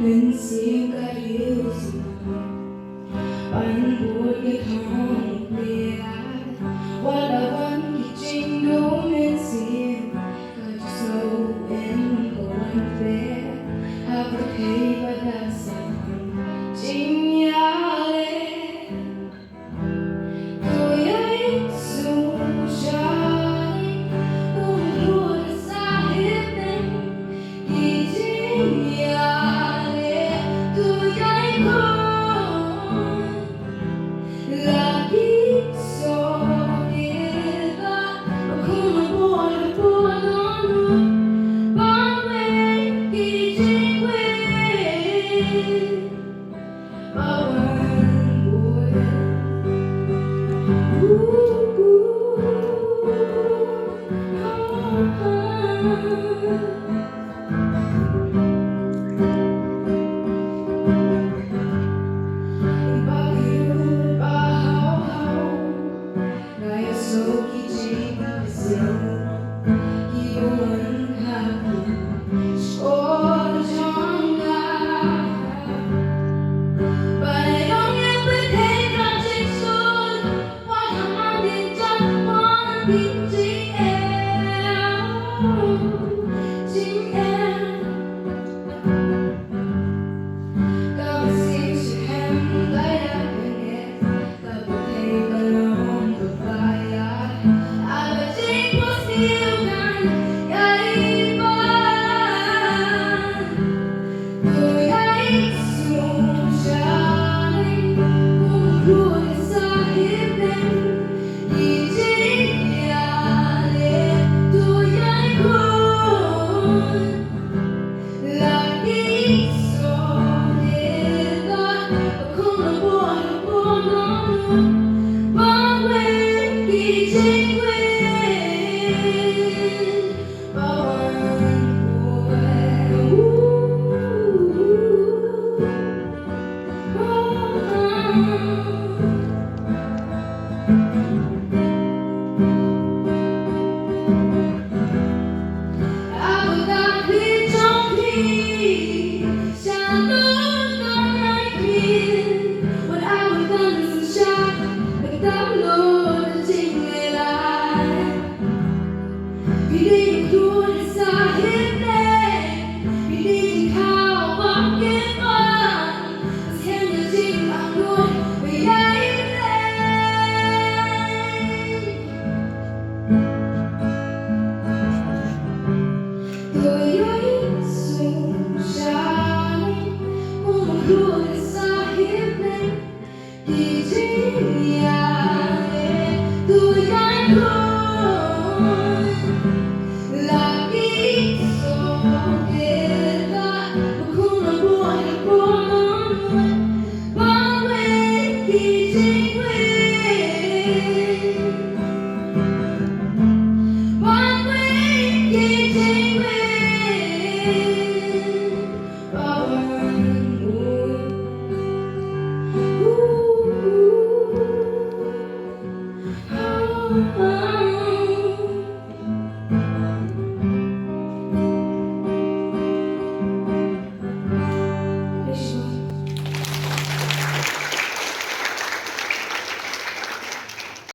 เป็นเสียงกระดิ่งสมองปั่นปวดในท้องเปลี่ยนวันละวันที่จริงดูเป็นเสียงก็จะโซ่เอ็นก็วันเปลี่ยนหากประเทศประดับสังจริงยาเลย Oh